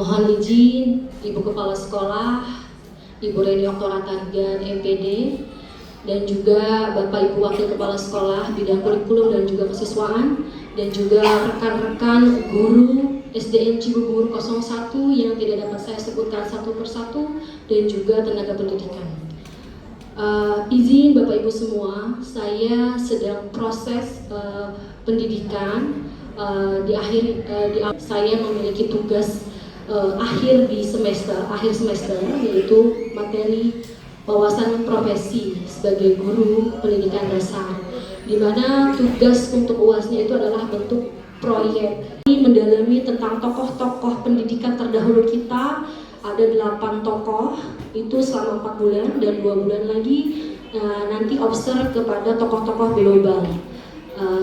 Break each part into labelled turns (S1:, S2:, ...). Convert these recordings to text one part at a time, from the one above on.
S1: Mohon izin Ibu Kepala Sekolah, Ibu Reni Oktora Tarigan MPD, dan juga Bapak Ibu Wakil Kepala Sekolah bidang kurikulum dan juga kesiswaan, dan juga rekan-rekan guru SDN Cibubur 01 yang tidak dapat saya sebutkan satu persatu, dan juga tenaga pendidikan. Izin Bapak Ibu semua, saya sedang proses pendidikan saya memiliki tugas akhir semester, yaitu materi wawasan profesi sebagai guru pendidikan dasar, di mana tugas untuk UASnya itu adalah bentuk proyek. Mendalami tentang tokoh-tokoh pendidikan terdahulu kita, ada 8 tokoh itu selama 4 bulan, dan 2 bulan lagi nanti observe kepada tokoh-tokoh global.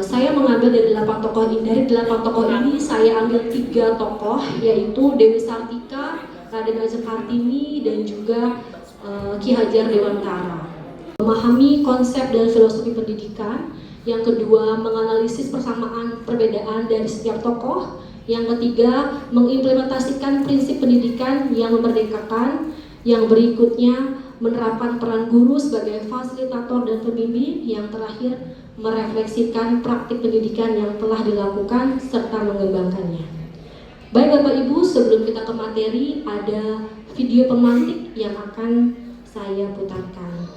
S1: Saya mengambil dari 8 tokoh ini. Dari 8 tokoh ini saya ambil 3 tokoh, yaitu Dewi Sartika, Raden Ajeng Kartini, dan juga Ki Hajar Dewantara. Memahami konsep dan filosofi pendidikan. Yang kedua, menganalisis persamaan perbedaan dari setiap tokoh. Yang ketiga, mengimplementasikan prinsip pendidikan yang memerdekakan. Yang berikutnya, menerapkan peran guru sebagai fasilitator dan pembimbing. Yang terakhir, merefleksikan praktik pendidikan yang telah dilakukan serta mengembangkannya. Baik Bapak Ibu, sebelum kita ke materi, ada video pemantik yang akan saya putarkan.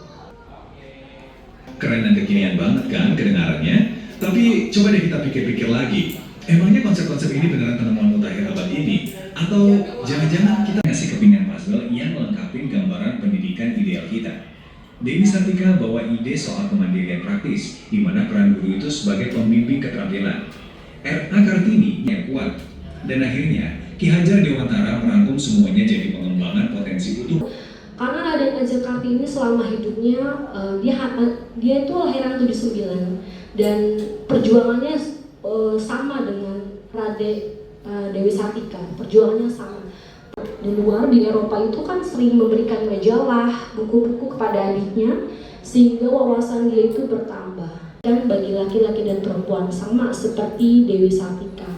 S2: Keren dan kekinian banget kan kedengarannya? Tapi coba deh kita pikir-pikir lagi. Emangnya konsep-konsep ini beneran penemuan mutakhir abad ini? Atau jangan-jangan kita ngasih kepingan puzzle yang melengkapi gambaran pendidikan ideal kita? Dewi Sartika bawa ide soal kemandirian praktis, di mana peran guru itu sebagai pembimbing keterampilan. R.A. Kartini yang kuat. Dan akhirnya, Ki Hajar Dewantara merangkum semuanya jadi pengembangan potensi utuh.
S1: Karena Raden Ajeng Kartini selama hidupnya, dia itu lahiran 79, dan perjuangannya sama dengan Dewi Sartika, perjuangannya sama. Di luar, di Eropa itu kan sering memberikan majalah, buku-buku kepada adiknya, sehingga wawasan dia itu bertambah. Dan bagi laki-laki dan perempuan sama seperti Dewi Sartika.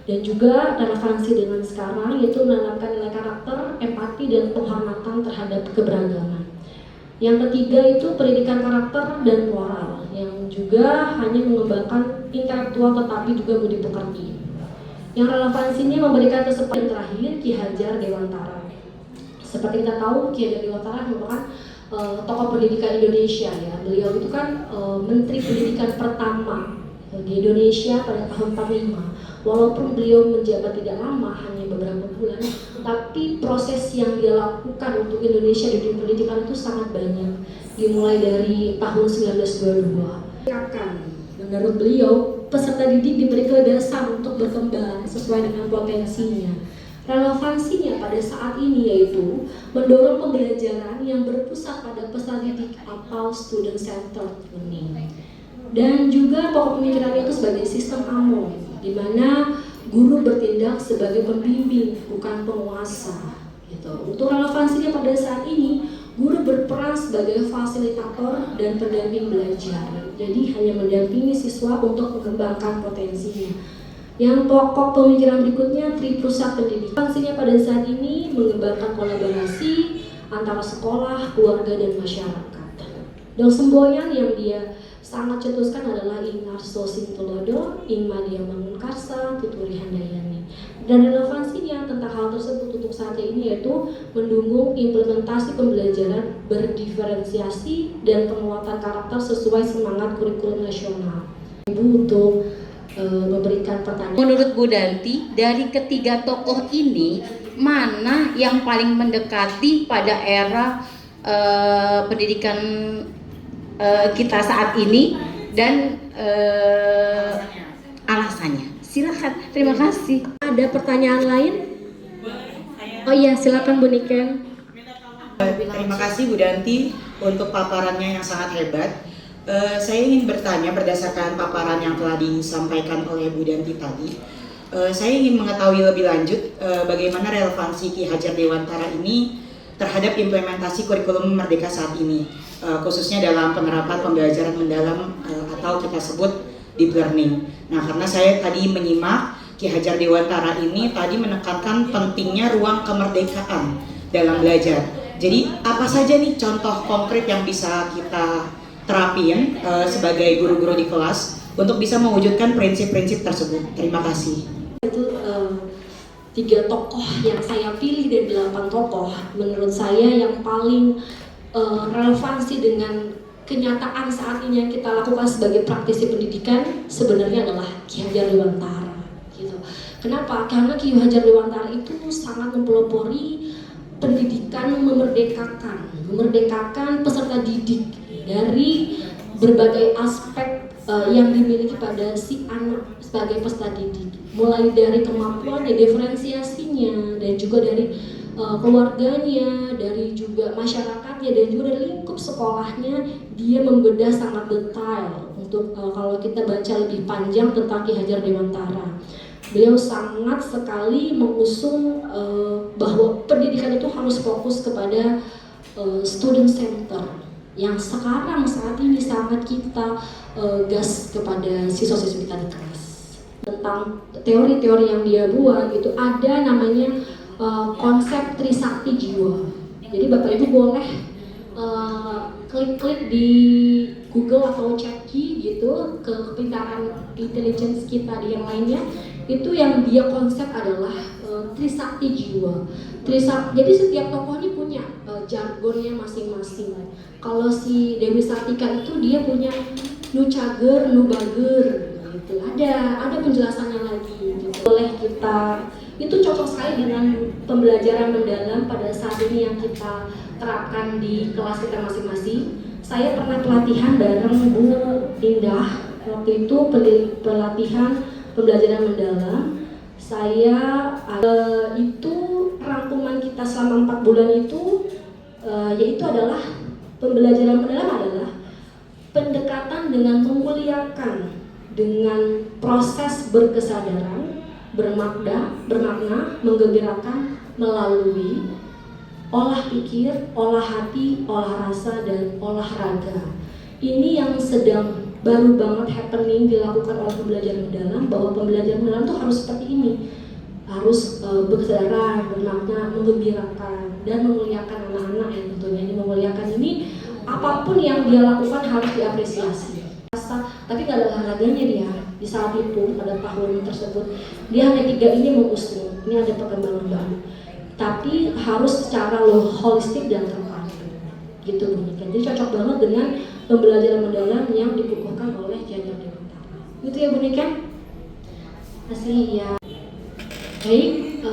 S1: Dan juga relevansi dengan sekarang, yaitu menanamkan nilai karakter, empati, dan penghormatan terhadap keberagaman. Yang ketiga itu pendidikan karakter dan moral, yang juga hanya mengembangkan intelektual tetapi juga budi pekerti. Yang relevansinya memberikan kesempatan. Terakhir, Ki Hajar Dewantara. Seperti kita tahu, Ki Hajar Dewantara merupakan tokoh pendidikan Indonesia, ya. Beliau itu kan Menteri Pendidikan pertama di Indonesia pada tahun 45. Walaupun beliau menjabat tidak lama, hanya beberapa bulan, tapi proses yang dia lakukan untuk Indonesia di dunia pendidikan itu sangat banyak. Dimulai dari tahun 1922. Menurut beliau, peserta didik diberi kebebasan untuk berkembang sesuai dengan potensinya. Relevansinya pada saat ini yaitu mendorong pembelajaran yang berpusat pada peserta didik atau student centered learning. Dan juga pokok pemikirannya itu sebagai sistem AMO, di mana guru bertindak sebagai pembimbing, bukan penguasa. Gitu. Untuk relevansinya pada saat ini, guru berperan sebagai fasilitator dan pendamping belajar. Jadi hanya mendampingi siswa untuk mengembangkan potensinya. Yang pokok pemikiran berikutnya, tripusat pendidikan. Fungsinya pada saat ini mengembangkan kolaborasi antara sekolah, keluarga, dan masyarakat. Dan semboyan yang dia sangat cetuskan adalah Ing Arso Sintulodo, Ing Madia Mangunkarsa, Tuturi Handayani. Dan relevansinya tentang hal tersebut untuk saat ini yaitu mendukung implementasi pembelajaran berdiferensiasi dan penguatan karakter sesuai semangat kurikulum nasional. Ibu untuk memberikan pertanyaan.
S3: Menurut Bu Danti, dari ketiga tokoh ini mana yang paling mendekati pada era pendidikan kita saat ini, dan alasannya? Silakan, terima kasih.
S1: Ada pertanyaan lain? Oh iya, silakan Bu Niken.
S4: Terima kasih Bu Danti untuk paparannya yang sangat hebat. Saya ingin bertanya berdasarkan paparan yang telah disampaikan oleh Bu Danti tadi. Saya ingin mengetahui lebih lanjut bagaimana relevansi Ki Hajar Dewantara ini terhadap implementasi kurikulum Merdeka saat ini, khususnya dalam penerapan pembelajaran mendalam atau kita sebut deep learning. Nah, karena saya tadi menyimak Ki Hajar Dewantara ini tadi menekankan pentingnya ruang kemerdekaan dalam belajar. Jadi apa saja nih contoh konkret yang bisa kita terapin sebagai guru-guru di kelas untuk bisa mewujudkan prinsip-prinsip tersebut? Terima kasih.
S1: Itu 3 tokoh yang saya pilih dari 8 tokoh menurut saya yang paling relevansi dengan kenyataan saat ini yang kita lakukan sebagai praktisi pendidikan sebenarnya adalah Ki Hajar Dewantara gitu. Kenapa? Karena Ki Hajar Dewantara itu sangat mempelopori pendidikan memerdekakan peserta didik dari berbagai aspek yang dimiliki pada si anak sebagai peserta didik, mulai dari kemampuan dan diferensiasinya, dan juga dari keluarganya, dari juga masyarakatnya, dan juga dari lingkup sekolahnya. Dia membedah sangat detail untuk kalau kita baca lebih panjang tentang Ki Hajar Dewantara. Beliau sangat sekali mengusung bahwa pendidikan itu harus fokus kepada student center yang sekarang saat ini sangat kita gas kepada siswa-siswi kita di kelas. Tentang teori-teori yang dia buat itu ada namanya konsep Trisakti Jiwa. Jadi Bapak Ibu boleh klik-klik di Google atau ChatGPT gitu ke kepintaran intelligence kita di yang lainnya. Itu yang dia konsep adalah Trisakti Jiwa. Jadi setiap tokoh ini punya jargonnya masing-masing. Kalau si Dewi Sartika itu dia punya Nucager, Nubager gitu. Ada penjelasannya lagi gitu. Boleh kita itu cocok sekali dengan pembelajaran mendalam pada saat ini yang kita terapkan di kelas kita masing-masing. Saya pernah pelatihan bareng Bu Indah. Waktu itu pelatihan pembelajaran mendalam. Saya itu rangkuman kita selama 4 bulan itu yaitu adalah pembelajaran mendalam adalah pendekatan dengan memuliakan dengan proses berkesadaran, bermakna, menggembirakan melalui olah pikir, olah hati, olah rasa, dan olahraga. Ini yang sedang baru banget happening dilakukan oleh pembelajaran mendalam, bahwa pembelajaran mendalam itu harus seperti ini, harus berkesadaran, bermakna, menggembirakan, dan memuliakan anak-anak yang tentunya ini memuliakan ini apapun yang dia lakukan harus diapresiasi. Tapi nggak ada olahraganya dia di saat itu pada tahun tersebut dia hanya 3 ini mengusung ini ada perkembangan baru, tapi harus secara holistik dan terpadu gitu bunyikan. Jadi cocok banget dengan pembelajaran mendalam yang dikukuhkan oleh Ki Hajar Dewantara. Gitu ya bunyikan. Asli ya. Baik,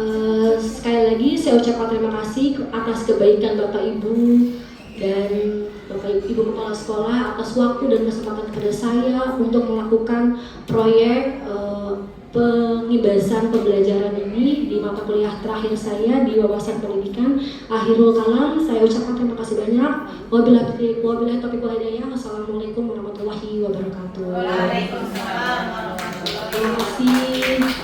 S1: sekali lagi saya ucapkan terima kasih atas kebaikan Bapak Ibu dan Bapak Ibu Kepala Sekolah atas waktu dan kesempatan kepada saya untuk melakukan proyek pengibasan pembelajaran ini di mata kuliah terakhir saya di wawasan pendidikan. Akhirul kalam, saya ucapkan terima kasih banyak. Wabillahi taufiq wal hidayah. Wassalamualaikum warahmatullahi wabarakatuh.
S5: Waalaikumsalam warahmatullahi wabarakatuh.
S1: Terima kasih.